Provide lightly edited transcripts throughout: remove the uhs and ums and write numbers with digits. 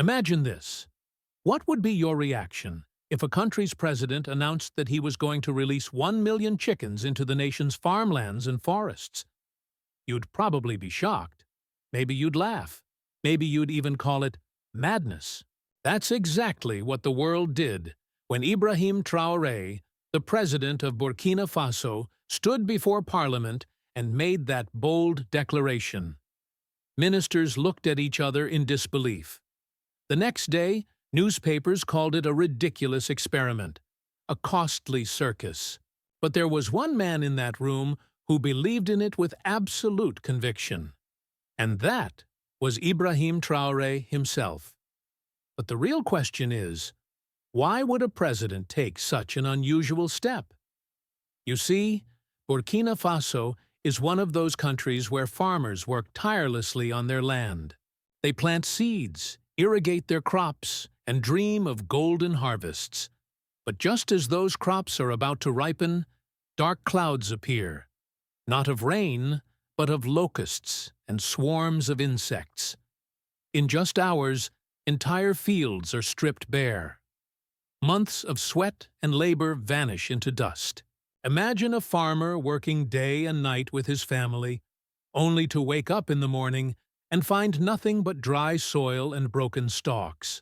Imagine this. What would be your reaction if a country's president announced that he was going to release 1 million chickens into the nation's farmlands and forests? You'd probably be shocked. Maybe you'd laugh. Maybe you'd even call it madness. That's exactly what the world did when Ibrahim Traore, the president of Burkina Faso, stood before Parliament and made that bold declaration. Ministers looked at each other in disbelief. The next day, newspapers called it a ridiculous experiment, a costly circus. But there was one man in that room who believed in it with absolute conviction. And that was Ibrahim Traore himself. But the real question is, why would a president take such an unusual step? You see, Burkina Faso is one of those countries where farmers work tirelessly on their land. They plant seeds, irrigate their crops, and dream of golden harvests. But just as those crops are about to ripen, dark clouds appear, not of rain, but of locusts and swarms of insects. In just hours, entire fields are stripped bare. Months of sweat and labor vanish into dust. Imagine a farmer working day and night with his family, only to wake up in the morning and find nothing but dry soil and broken stalks.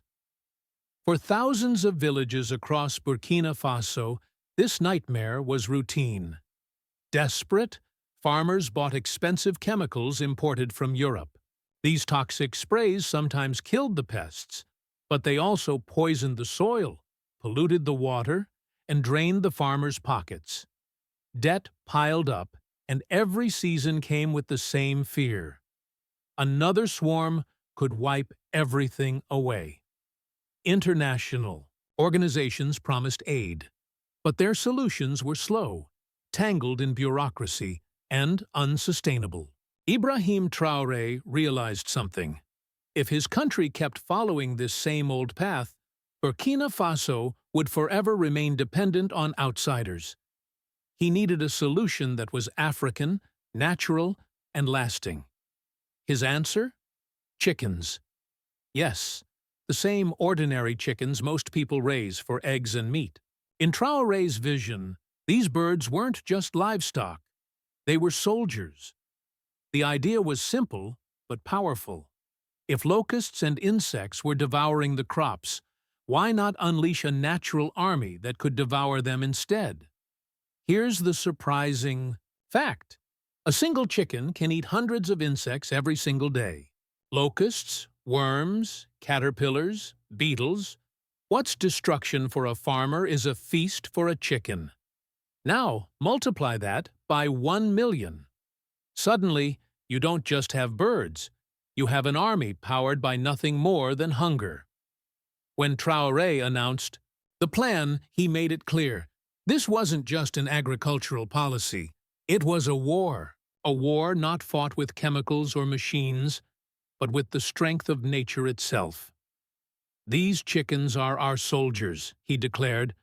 For thousands of villages across Burkina Faso, this nightmare was routine. Desperate, farmers bought expensive chemicals imported from Europe. These toxic sprays sometimes killed the pests, but they also poisoned the soil, polluted the water, and drained the farmers' pockets. Debt piled up, and every season came with the same fear. Another swarm could wipe everything away. International organizations promised aid, but their solutions were slow, tangled in bureaucracy, and unsustainable. Ibrahim Traore realized something. If his country kept following this same old path, Burkina Faso would forever remain dependent on outsiders. He needed a solution that was African, natural, and lasting. His answer? Chickens. Yes, the same ordinary chickens most people raise for eggs and meat. In Traore's vision, these birds weren't just livestock. They were soldiers. The idea was simple, but powerful. If locusts and insects were devouring the crops, why not unleash a natural army that could devour them instead? Here's the surprising fact. A single chicken can eat hundreds of insects every single day. Locusts, worms, caterpillars, beetles. What's destruction for a farmer is a feast for a chicken. Now, multiply that by 1 million. Suddenly, you don't just have birds. You have an army powered by nothing more than hunger. When Traore announced the plan, he made it clear. This wasn't just an agricultural policy. It was a war not fought with chemicals or machines, but with the strength of nature itself. These chickens are our soldiers, he declared.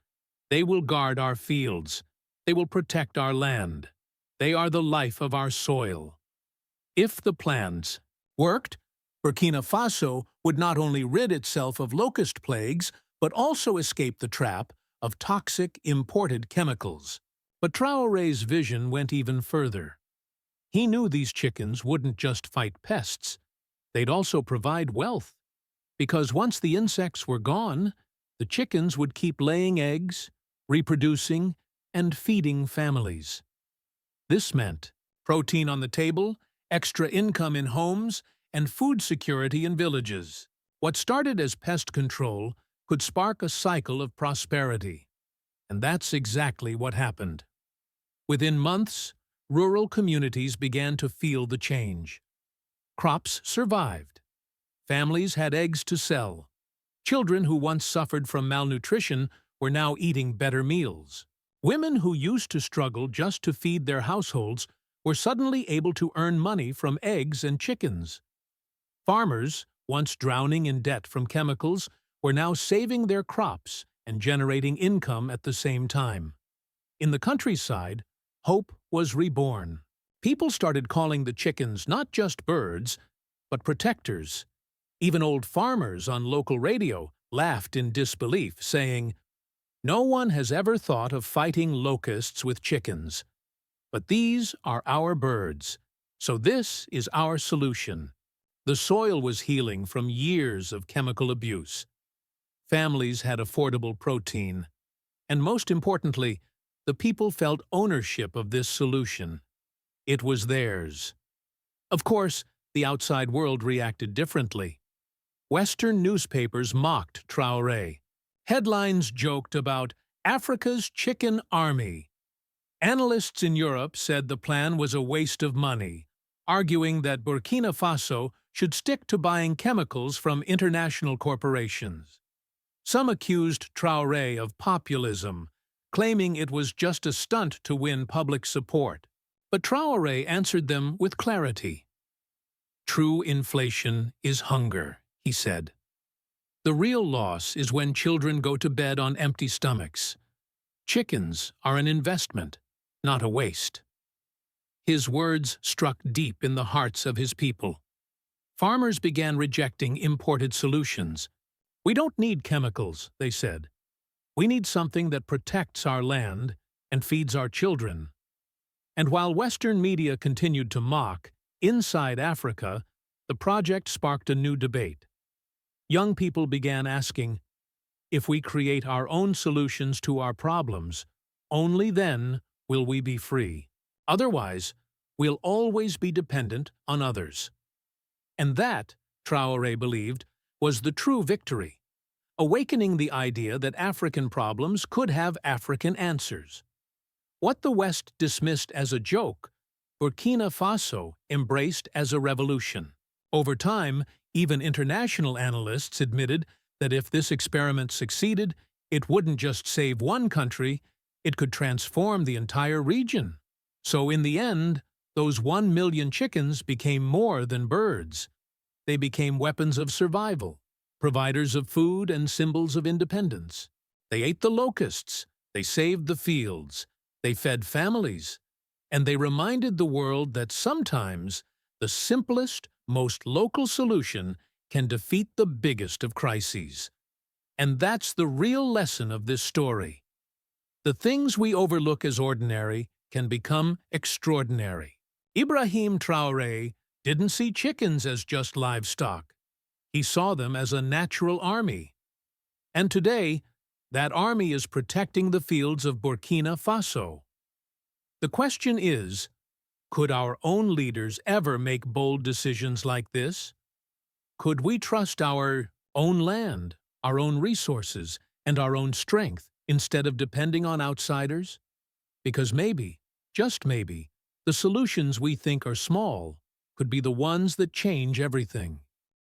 They will guard our fields. They will protect our land. They are the life of our soil. If the plans worked, Burkina Faso would not only rid itself of locust plagues, but also escape the trap of toxic imported chemicals. But Traore's vision went even further. He knew these chickens wouldn't just fight pests. They'd also provide wealth. Because once the insects were gone, the chickens would keep laying eggs, reproducing, and feeding families. This meant protein on the table, extra income in homes, and food security in villages. What started as pest control could spark a cycle of prosperity. And that's exactly what happened. Within months, rural communities began to feel the change. Crops survived. Families had eggs to sell. Children who once suffered from malnutrition were now eating better meals. Women who used to struggle just to feed their households were suddenly able to earn money from eggs and chickens. Farmers, once drowning in debt from chemicals, were now saving their crops and generating income at the same time. In the countryside, hope was reborn. People started calling the chickens not just birds, but protectors. Even old farmers on local radio laughed in disbelief, saying, "No one has ever thought of fighting locusts with chickens. But these are our birds, so this is our solution." The soil was healing from years of chemical abuse. Families had affordable protein. And most importantly, the people felt ownership of this solution. It was theirs. Of course, the outside world reacted differently. Western newspapers mocked Traore. Headlines joked about Africa's chicken army. Analysts in Europe said the plan was a waste of money, arguing that Burkina Faso should stick to buying chemicals from international corporations. Some accused Traore of populism, claiming it was just a stunt to win public support. But Traore answered them with clarity. "True inflation is hunger," he said. "The real loss is when children go to bed on empty stomachs. Chickens are an investment, not a waste." His words struck deep in the hearts of his people. Farmers began rejecting imported solutions. "We don't need chemicals," they said. "We need something that protects our land and feeds our children." And while Western media continued to mock, inside Africa, the project sparked a new debate. Young people began asking, if we create our own solutions to our problems, only then will we be free. Otherwise, we'll always be dependent on others. And that, Traore believed, was the true victory, awakening the idea that African problems could have African answers. What the West dismissed as a joke, Burkina Faso embraced as a revolution. Over time, even international analysts admitted that if this experiment succeeded, it wouldn't just save one country, it could transform the entire region. So in the end, those 1 million chickens became more than birds. They became weapons of survival, providers of food and symbols of independence. They ate the locusts, they saved the fields, they fed families, and they reminded the world that sometimes the simplest, most local solution can defeat the biggest of crises. And that's the real lesson of this story. The things we overlook as ordinary can become extraordinary. Ibrahim Traore didn't see chickens as just livestock. He saw them as a natural army. And today, that army is protecting the fields of Burkina Faso. The question is, could our own leaders ever make bold decisions like this? Could we trust our own land, our own resources, and our own strength instead of depending on outsiders? Because maybe, just maybe, the solutions we think are small could be the ones that change everything.